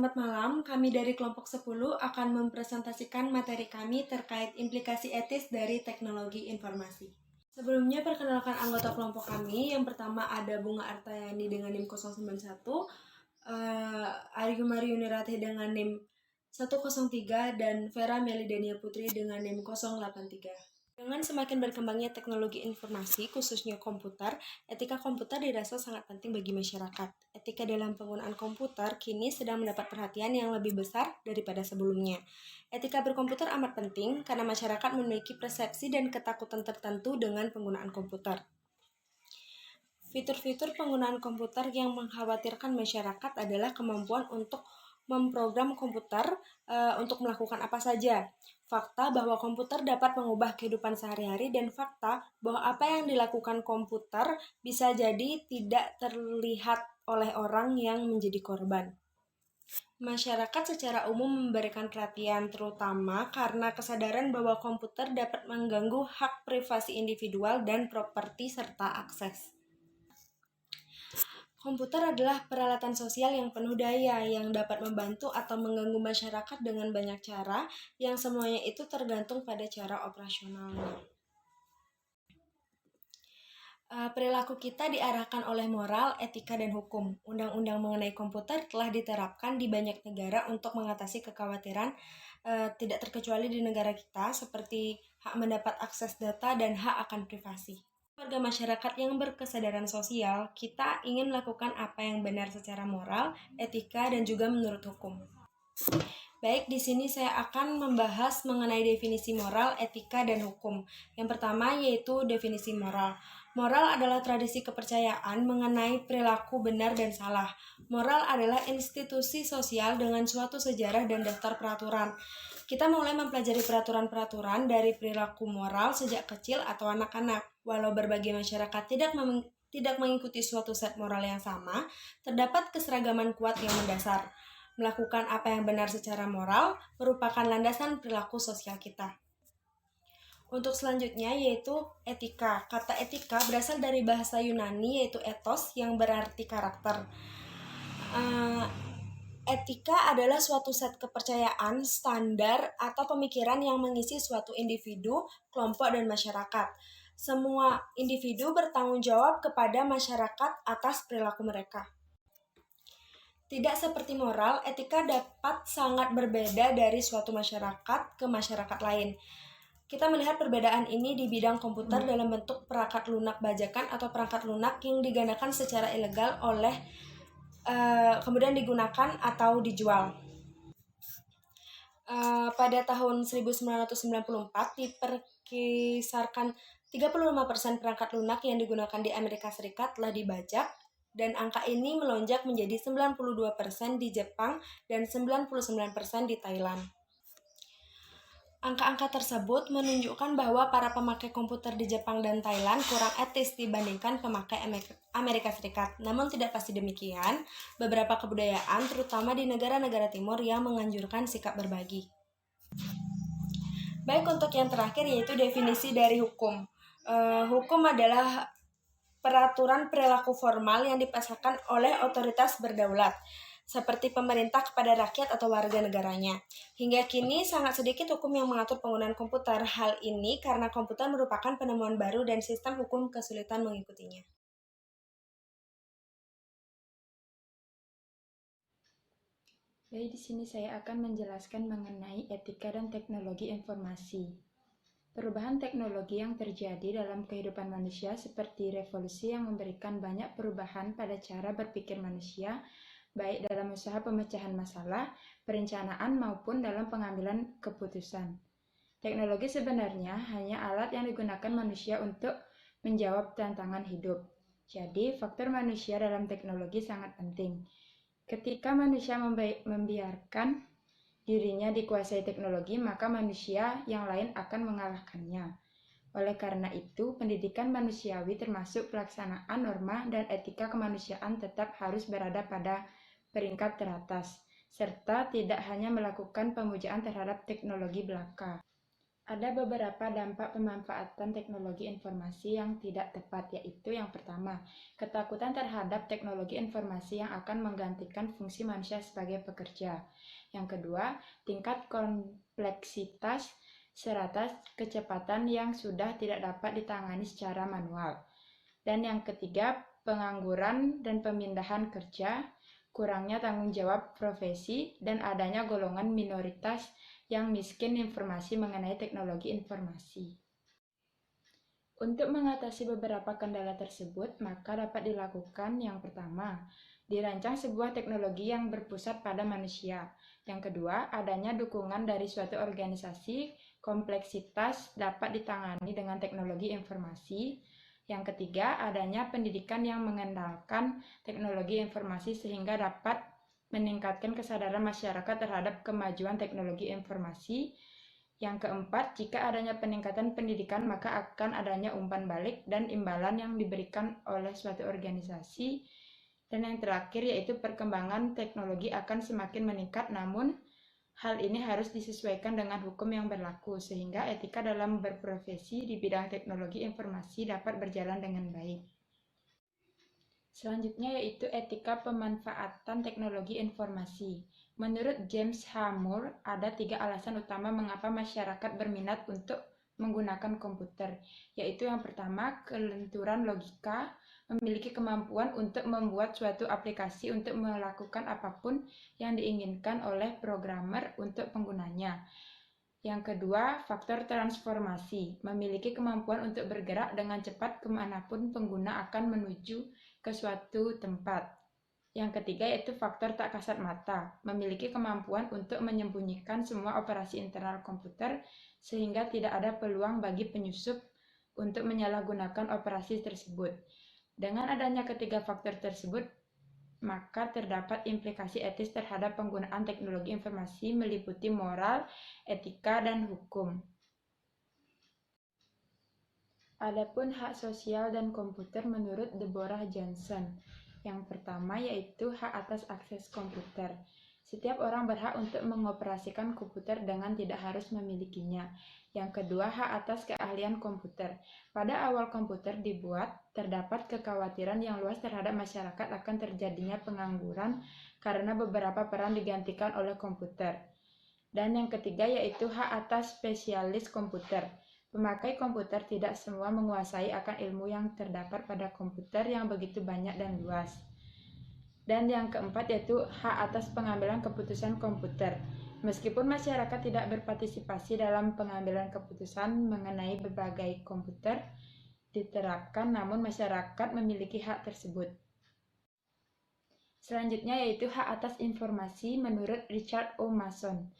Selamat malam, kami dari kelompok 10 akan mempresentasikan materi kami terkait implikasi etis dari teknologi informasi. Sebelumnya perkenalkan anggota kelompok kami. Yang pertama ada Bunga Artayani dengan NIM 091, Aryu Mariunirate dengan NIM 103, dan Vera Melidania Putri dengan NIM 083. Dengan semakin berkembangnya teknologi informasi, khususnya komputer, etika komputer dirasa sangat penting bagi masyarakat. Etika dalam penggunaan komputer kini sedang mendapat perhatian yang lebih besar daripada sebelumnya. Etika berkomputer amat penting karena masyarakat memiliki persepsi dan ketakutan tertentu dengan penggunaan komputer. Fitur-fitur penggunaan komputer yang mengkhawatirkan masyarakat adalah kemampuan untuk memprogram komputer untuk melakukan apa saja. Fakta bahwa komputer dapat mengubah kehidupan sehari-hari dan fakta bahwa apa yang dilakukan komputer bisa jadi tidak terlihat oleh orang yang menjadi korban. Masyarakat secara umum memberikan perhatian terutama karena kesadaran bahwa komputer dapat mengganggu hak privasi individual dan properti serta akses. Komputer adalah peralatan sosial yang penuh daya yang dapat membantu atau mengganggu masyarakat dengan banyak cara, yang semuanya itu tergantung pada cara operasionalnya. Perilaku kita diarahkan oleh moral, etika, dan hukum. Undang-undang mengenai komputer telah diterapkan di banyak negara untuk mengatasi kekhawatiran tidak terkecuali di negara kita, seperti hak mendapat akses data dan hak akan privasi. Warga masyarakat yang berkesadaran sosial, kita ingin melakukan apa yang benar secara moral, etika, dan juga menurut hukum. Baik, di sini saya akan membahas mengenai definisi moral, etika, dan hukum. Yang pertama yaitu definisi moral. Moral adalah tradisi kepercayaan mengenai perilaku benar dan salah. Moral adalah institusi sosial dengan suatu sejarah dan daftar peraturan. Kita mulai mempelajari peraturan-peraturan dari perilaku moral sejak kecil atau anak-anak. Walau berbagai masyarakat tidak mengikuti suatu set moral yang sama, terdapat keseragaman kuat yang mendasar. Melakukan apa yang benar secara moral merupakan landasan perilaku sosial kita. Untuk selanjutnya yaitu etika. Kata etika berasal dari bahasa Yunani yaitu ethos yang berarti karakter. Etika adalah suatu set kepercayaan, standar, atau pemikiran yang mengisi suatu individu, kelompok, dan masyarakat. Semua individu bertanggung jawab kepada masyarakat atas perilaku mereka. Tidak seperti moral, etika dapat sangat berbeda dari suatu masyarakat ke masyarakat lain. Kita melihat perbedaan ini di bidang komputer dalam bentuk perangkat lunak bajakan atau perangkat lunak yang digandakan secara ilegal kemudian digunakan atau dijual. Pada tahun 1994 diperkisarkan 35% perangkat lunak yang digunakan di Amerika Serikat telah dibajak, dan angka ini melonjak menjadi 92% di Jepang dan 99% di Thailand. Angka-angka tersebut menunjukkan bahwa para pemakai komputer di Jepang dan Thailand kurang etis dibandingkan pemakai Amerika Serikat. Namun tidak pasti demikian, beberapa kebudayaan, terutama di negara-negara timur, yang menganjurkan sikap berbagi. Baik, untuk yang terakhir yaitu definisi dari hukum. Hukum adalah peraturan perilaku formal yang dipasarkan oleh otoritas berdaulat, seperti pemerintah kepada rakyat atau warga negaranya. Hingga kini sangat sedikit hukum yang mengatur penggunaan komputer. Hal ini karena komputer merupakan penemuan baru dan sistem hukum kesulitan mengikutinya. Baik, di sini saya akan menjelaskan mengenai etika dan teknologi informasi. Perubahan teknologi yang terjadi dalam kehidupan manusia seperti revolusi yang memberikan banyak perubahan pada cara berpikir manusia, baik dalam usaha pemecahan masalah, perencanaan, maupun dalam pengambilan keputusan. Teknologi sebenarnya hanya alat yang digunakan manusia untuk menjawab tantangan hidup. Jadi, faktor manusia dalam teknologi sangat penting. Ketika manusia membiarkan dirinya dikuasai teknologi, maka manusia yang lain akan mengalahkannya. Oleh karena itu, pendidikan manusiawi termasuk pelaksanaan norma dan etika kemanusiaan tetap harus berada pada peringkat teratas, serta tidak hanya melakukan pemujaan terhadap teknologi belaka. Ada beberapa dampak pemanfaatan teknologi informasi yang tidak tepat, yaitu yang pertama, ketakutan terhadap teknologi informasi yang akan menggantikan fungsi manusia sebagai pekerja. Yang kedua, tingkat kompleksitas serta kecepatan yang sudah tidak dapat ditangani secara manual. Dan yang ketiga, pengangguran dan pemindahan kerja, kurangnya tanggung jawab profesi, dan adanya golongan minoritas yang miskin informasi mengenai teknologi informasi. Untuk mengatasi beberapa kendala tersebut, maka dapat dilakukan yang pertama, dirancang sebuah teknologi yang berpusat pada manusia. Yang kedua, adanya dukungan dari suatu organisasi, kompleksitas dapat ditangani dengan teknologi informasi. Yang ketiga, adanya pendidikan yang mengenalkan teknologi informasi sehingga dapat meningkatkan kesadaran masyarakat terhadap kemajuan teknologi informasi. Yang keempat, jika adanya peningkatan pendidikan, maka akan adanya umpan balik dan imbalan yang diberikan oleh suatu organisasi. Dan yang terakhir, yaitu perkembangan teknologi akan semakin meningkat, namun hal ini harus disesuaikan dengan hukum yang berlaku, sehingga etika dalam berprofesi di bidang teknologi informasi dapat berjalan dengan baik. Selanjutnya yaitu etika pemanfaatan teknologi informasi. Menurut James H. Moore, ada 3 alasan utama mengapa masyarakat berminat untuk menggunakan komputer, yaitu yang pertama, kelenturan logika, memiliki kemampuan untuk membuat suatu aplikasi untuk melakukan apapun yang diinginkan oleh programmer untuk penggunanya. Yang kedua, faktor transformasi, memiliki kemampuan untuk bergerak dengan cepat kemanapun pengguna akan menuju ke suatu tempat. Yang ketiga yaitu faktor tak kasat mata, memiliki kemampuan untuk menyembunyikan semua operasi internal komputer sehingga tidak ada peluang bagi penyusup untuk menyalahgunakan operasi tersebut. Dengan adanya ketiga faktor tersebut, maka terdapat implikasi etis terhadap penggunaan teknologi informasi meliputi moral, etika, dan hukum. Adapun hak sosial dan komputer menurut Deborah Johnson. Yang pertama yaitu hak atas akses komputer. Setiap orang berhak untuk mengoperasikan komputer dengan tidak harus memilikinya. Yang kedua, hak atas keahlian komputer. Pada awal komputer dibuat, terdapat kekhawatiran yang luas terhadap masyarakat akan terjadinya pengangguran karena beberapa peran digantikan oleh komputer. Dan yang ketiga yaitu hak atas spesialis komputer. Pemakai komputer tidak semua menguasai akan ilmu yang terdapat pada komputer yang begitu banyak dan luas. Dan yang keempat yaitu hak atas pengambilan keputusan komputer. Meskipun masyarakat tidak berpartisipasi dalam pengambilan keputusan mengenai berbagai komputer diterapkan, namun masyarakat memiliki hak tersebut. Selanjutnya yaitu hak atas informasi menurut Richard O. Mason.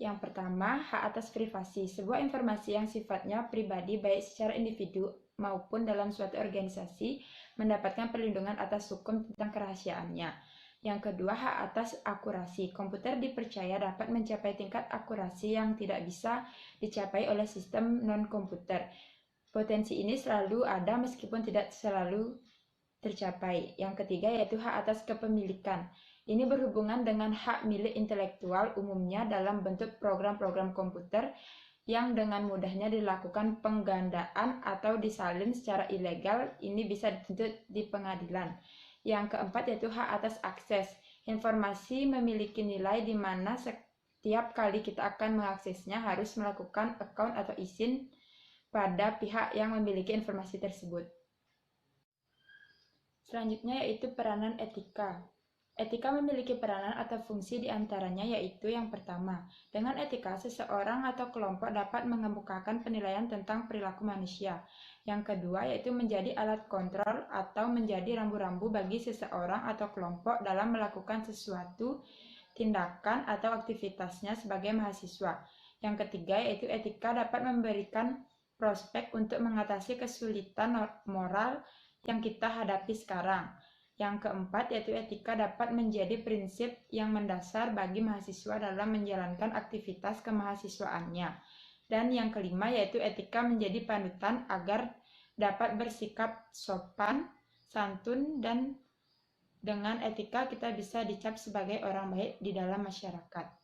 Yang pertama, hak atas privasi, sebuah informasi yang sifatnya pribadi baik secara individu maupun dalam suatu organisasi mendapatkan perlindungan atas hukum tentang kerahasiaannya. Yang kedua, hak atas akurasi. Komputer dipercaya dapat mencapai tingkat akurasi yang tidak bisa dicapai oleh sistem non-komputer. Potensi ini selalu ada meskipun tidak selalu tercapai. Yang ketiga yaitu hak atas kepemilikan. Ini berhubungan dengan hak milik intelektual umumnya dalam bentuk program-program komputer yang dengan mudahnya dilakukan penggandaan atau disalin secara ilegal. Ini bisa dituntut di pengadilan. Yang keempat yaitu hak atas akses. Informasi memiliki nilai di mana setiap kali kita akan mengaksesnya harus melakukan account atau izin pada pihak yang memiliki informasi tersebut. Selanjutnya yaitu peranan etika. Etika memiliki peranan atau fungsi di antaranya yaitu yang pertama, dengan etika seseorang atau kelompok dapat mengemukakan penilaian tentang perilaku manusia. Yang kedua yaitu menjadi alat kontrol atau menjadi rambu-rambu bagi seseorang atau kelompok dalam melakukan sesuatu tindakan atau aktivitasnya sebagai mahasiswa. Yang ketiga yaitu etika dapat memberikan prospek untuk mengatasi kesulitan moral yang kita hadapi sekarang. Yang keempat yaitu etika dapat menjadi prinsip yang mendasar bagi mahasiswa dalam menjalankan aktivitas kemahasiswaannya. Dan yang kelima yaitu etika menjadi panutan agar dapat bersikap sopan, santun, dan dengan etika kita bisa dicap sebagai orang baik di dalam masyarakat.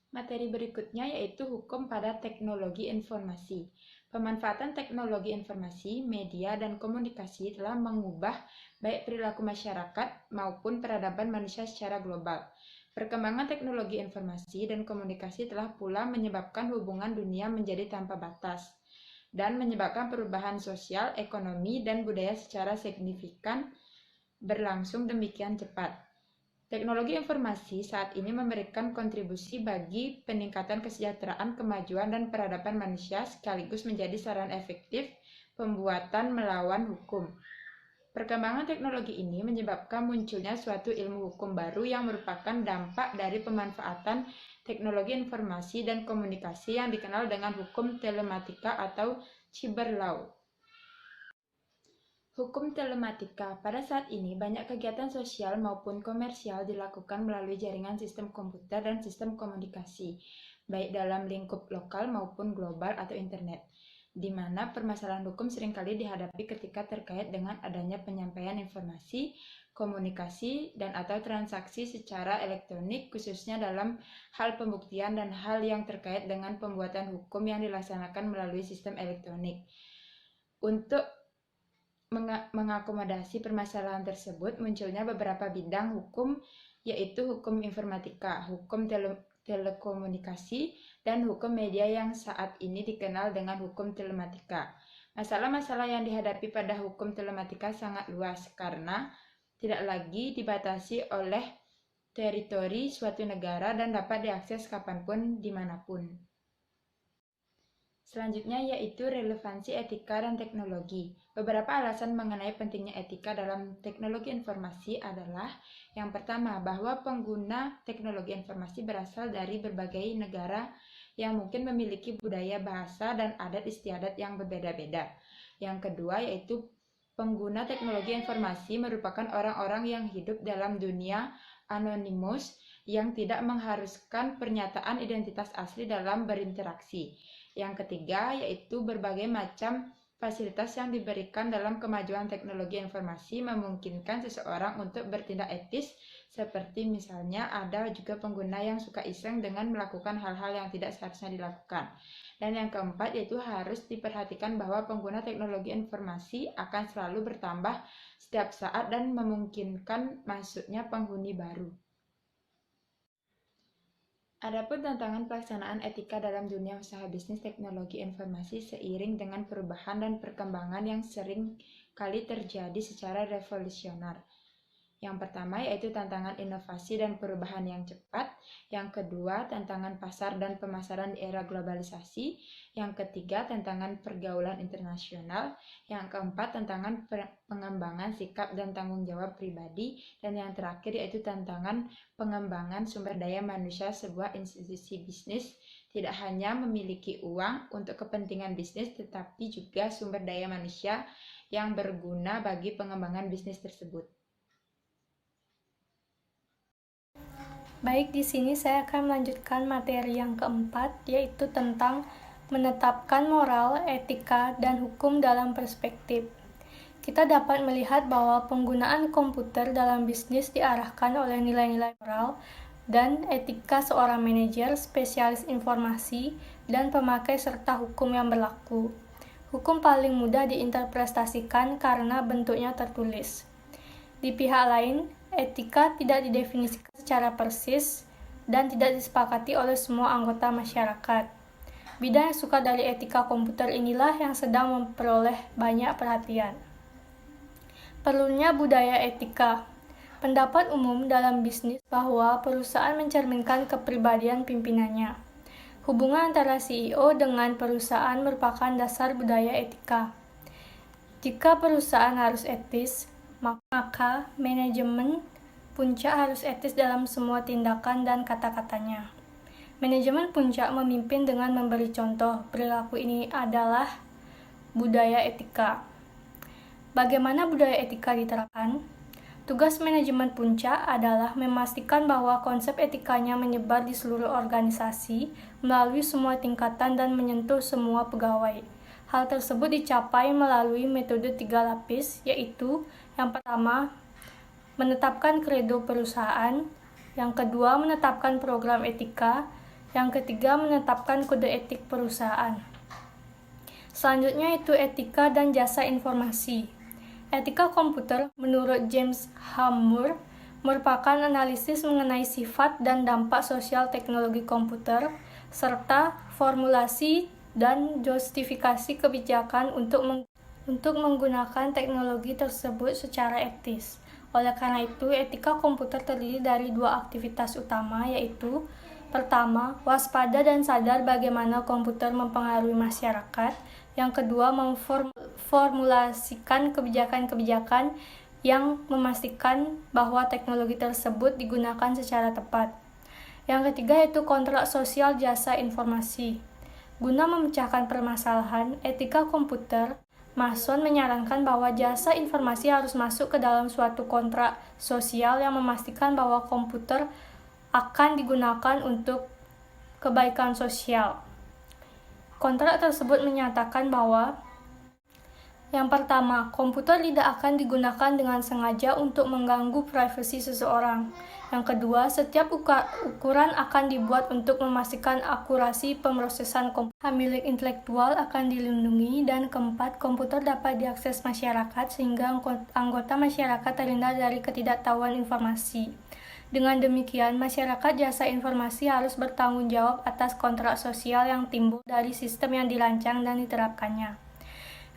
Materi berikutnya yaitu hukum pada teknologi informasi. Pemanfaatan teknologi informasi, media, dan komunikasi telah mengubah baik perilaku masyarakat maupun peradaban manusia secara global. Perkembangan teknologi informasi dan komunikasi telah pula menyebabkan hubungan dunia menjadi tanpa batas dan menyebabkan perubahan sosial, ekonomi, dan budaya secara signifikan berlangsung demikian cepat. Teknologi informasi saat ini memberikan kontribusi bagi peningkatan kesejahteraan, kemajuan, dan peradaban manusia sekaligus menjadi saran efektif pembuatan melawan hukum. Perkembangan teknologi ini menyebabkan munculnya suatu ilmu hukum baru yang merupakan dampak dari pemanfaatan teknologi informasi dan komunikasi yang dikenal dengan hukum telematika atau cyber law. Hukum telematika. Pada saat ini, banyak kegiatan sosial maupun komersial dilakukan melalui jaringan sistem komputer dan sistem komunikasi, baik dalam lingkup lokal maupun global atau internet, di mana permasalahan hukum seringkali dihadapi ketika terkait dengan adanya penyampaian informasi, komunikasi, dan atau transaksi secara elektronik, khususnya dalam hal pembuktian dan hal yang terkait dengan pembuatan hukum yang dilaksanakan melalui sistem elektronik. Untuk mengakomodasi permasalahan tersebut, munculnya beberapa bidang hukum, yaitu hukum informatika, hukum telekomunikasi, dan hukum media yang saat ini dikenal dengan hukum telematika. Masalah-masalah yang dihadapi pada hukum telematika sangat luas karena tidak lagi dibatasi oleh teritori suatu negara dan dapat diakses kapanpun, dimanapun. Selanjutnya yaitu relevansi etika dan teknologi. Beberapa alasan mengenai pentingnya etika dalam teknologi informasi adalah yang pertama, bahwa pengguna teknologi informasi berasal dari berbagai negara yang mungkin memiliki budaya, bahasa, dan adat istiadat yang berbeda-beda. Yang kedua yaitu pengguna teknologi informasi merupakan orang-orang yang hidup dalam dunia anonimus yang tidak mengharuskan pernyataan identitas asli dalam berinteraksi. Yang ketiga yaitu berbagai macam fasilitas yang diberikan dalam kemajuan teknologi informasi memungkinkan seseorang untuk bertindak etis, seperti misalnya ada juga pengguna yang suka iseng dengan melakukan hal-hal yang tidak seharusnya dilakukan. Dan yang keempat yaitu harus diperhatikan bahwa pengguna teknologi informasi akan selalu bertambah setiap saat dan memungkinkan masuknya penghuni baru. Adapun tantangan pelaksanaan etika dalam dunia usaha bisnis teknologi informasi seiring dengan perubahan dan perkembangan yang sering kali terjadi secara revolusioner. Yang pertama yaitu tantangan inovasi dan perubahan yang cepat. Yang kedua, tantangan pasar dan pemasaran di era globalisasi. Yang ketiga, tantangan pergaulan internasional. Yang keempat, tantangan pengembangan sikap dan tanggung jawab pribadi. Dan yang terakhir yaitu tantangan pengembangan sumber daya manusia. Sebuah institusi bisnis tidak hanya memiliki uang untuk kepentingan bisnis, tetapi juga sumber daya manusia yang berguna bagi pengembangan bisnis tersebut. Baik, di sini saya akan melanjutkan materi yang keempat, yaitu tentang menetapkan moral, etika, dan hukum dalam perspektif. Kita dapat melihat bahwa penggunaan komputer dalam bisnis diarahkan oleh nilai-nilai moral dan etika seorang manajer, spesialis informasi, dan pemakai serta hukum yang berlaku. Hukum paling mudah diinterpretasikan karena bentuknya tertulis. Di pihak lain, etika tidak didefinisikan secara persis dan tidak disepakati oleh semua anggota masyarakat. Bidang yang suka dari etika komputer inilah yang sedang memperoleh banyak perhatian. Perlunya budaya etika. Pendapat umum dalam bisnis bahwa perusahaan mencerminkan kepribadian pimpinannya. Hubungan antara CEO dengan perusahaan merupakan dasar budaya etika. Jika perusahaan harus etis, maka manajemen puncak harus etis dalam semua tindakan dan kata-katanya. Manajemen puncak memimpin dengan memberi contoh. Perilaku ini adalah budaya etika. Bagaimana budaya etika diterapkan? Tugas manajemen puncak adalah memastikan bahwa konsep etikanya menyebar di seluruh organisasi, melalui semua tingkatan dan menyentuh semua pegawai. Hal tersebut dicapai melalui metode 3 lapis, yaitu yang pertama, menetapkan kredo perusahaan, yang kedua, menetapkan program etika, Yang ketiga, menetapkan kode etik perusahaan. Selanjutnya itu etika dan jasa informasi. Etika komputer menurut James H. Moore merupakan analisis mengenai sifat dan dampak sosial teknologi komputer serta formulasi dan justifikasi kebijakan untuk menggunakan teknologi tersebut secara etis. Oleh karena itu, etika komputer terdiri dari dua aktivitas utama, yaitu pertama, waspada dan sadar bagaimana komputer mempengaruhi masyarakat. Yang kedua, memformulasikan kebijakan-kebijakan yang memastikan bahwa teknologi tersebut digunakan secara tepat. Yang ketiga yaitu kontrak sosial jasa informasi. Guna memecahkan permasalahan etika komputer, Mason menyarankan bahwa jasa informasi harus masuk ke dalam suatu kontrak sosial yang memastikan bahwa komputer akan digunakan untuk kebaikan sosial. Kontrak tersebut menyatakan bahwa yang pertama, komputer tidak akan digunakan dengan sengaja untuk mengganggu privasi seseorang. Yang kedua, setiap ukuran akan dibuat untuk memastikan akurasi pemrosesan komputer. Hak milik intelektual akan dilindungi. Dan keempat, komputer dapat diakses masyarakat sehingga anggota masyarakat terhindar dari ketidaktahuan informasi. Dengan demikian, masyarakat jasa informasi harus bertanggung jawab atas kontrak sosial yang timbul dari sistem yang dirancang dan diterapkannya.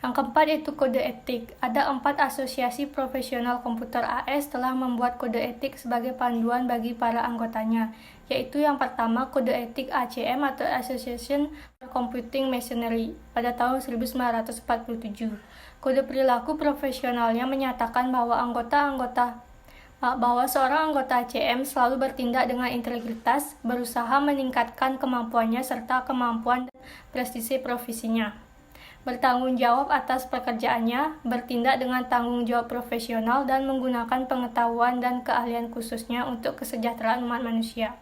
Yang keempat yaitu kode etik. Ada 4 asosiasi profesional komputer AS telah membuat kode etik sebagai panduan bagi para anggotanya, yaitu yang pertama kode etik ACM atau Association for Computing Machinery pada tahun 1947. Kode perilaku profesionalnya menyatakan bahwa seorang anggota ACM selalu bertindak dengan integritas, berusaha meningkatkan kemampuannya serta kemampuan dan prestisi profesinya, bertanggung jawab atas pekerjaannya, bertindak dengan tanggung jawab profesional, dan menggunakan pengetahuan dan keahlian khususnya untuk kesejahteraan umat manusia.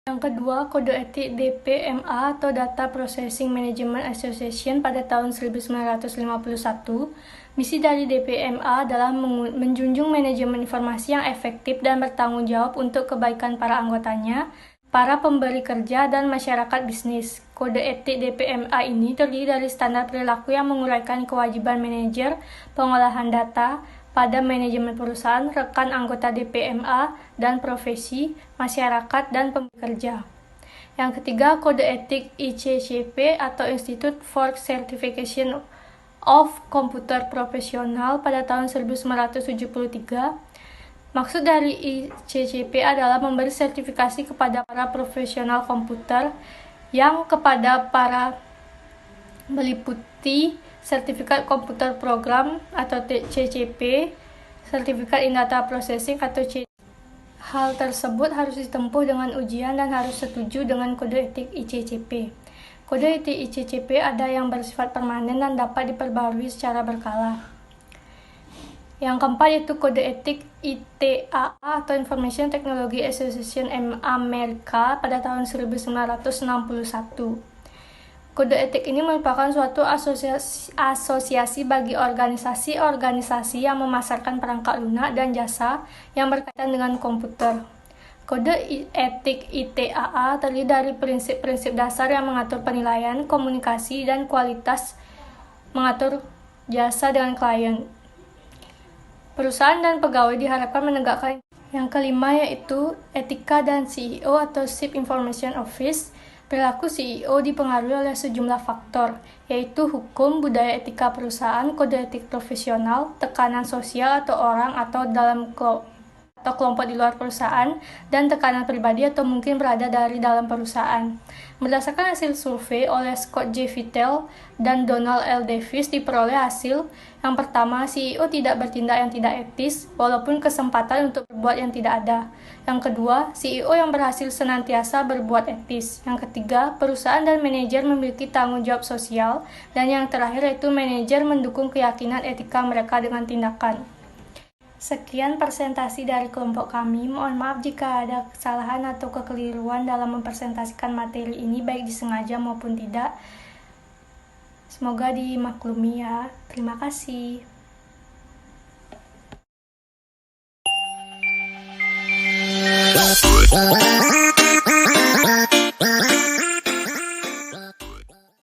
Yang kedua, kode etik DPMA atau Data Processing Management Association pada tahun 1951. Misi dari DPMA adalah menjunjung manajemen informasi yang efektif dan bertanggung jawab untuk kebaikan para anggotanya, para pemberi kerja, dan masyarakat bisnis. Kode etik DPMA ini terdiri dari standar perilaku yang menguraikan kewajiban manajer pengolahan data pada manajemen perusahaan, rekan anggota DPMA, dan profesi, masyarakat, dan pemberi kerja. Yang ketiga, kode etik ICCP atau Institute for Certification of Computer Professional pada tahun 1973. Maksud dari ICCP adalah memberi sertifikasi kepada para profesional komputer yang kepada para meliputi sertifikat komputer program atau CCP, sertifikat in data processing atau CCP. Hal tersebut harus ditempuh dengan ujian dan harus setuju dengan kode etik ICCP. Kode etik ICCP ada yang bersifat permanen dan dapat diperbarui secara berkala. Yang keempat yaitu kode etik ITAA atau Information Technology Association Amerika pada tahun 1961. Kode etik ini merupakan suatu asosiasi bagi organisasi-organisasi yang memasarkan perangkat lunak dan jasa yang berkaitan dengan komputer. Kode etik ITAA terdiri dari prinsip-prinsip dasar yang mengatur penilaian, komunikasi, dan kualitas mengatur jasa dengan klien. Perusahaan dan pegawai diharapkan menegakkan. Yang kelima yaitu etika dan CEO atau Chief Information Office. Perilaku CEO dipengaruhi oleh sejumlah faktor, yaitu hukum, budaya etika perusahaan, kode etik profesional, tekanan sosial atau orang atau dalam kelompok di luar perusahaan, dan tekanan pribadi atau mungkin berada dari dalam perusahaan. Berdasarkan hasil survei oleh Scott J. Vitale dan Donald L. Davis, diperoleh hasil yang pertama, CEO tidak bertindak yang tidak etis, walaupun kesempatan untuk berbuat yang tidak ada. Yang kedua, CEO yang berhasil senantiasa berbuat etis. Yang ketiga, perusahaan dan manajer memiliki tanggung jawab sosial. Dan yang terakhir yaitu manajer mendukung keyakinan etika mereka dengan tindakan. Sekian presentasi dari kelompok kami. Mohon maaf jika ada kesalahan atau kekeliruan dalam mempresentasikan materi ini, baik disengaja maupun tidak. Semoga dimaklumi ya. Terima kasih.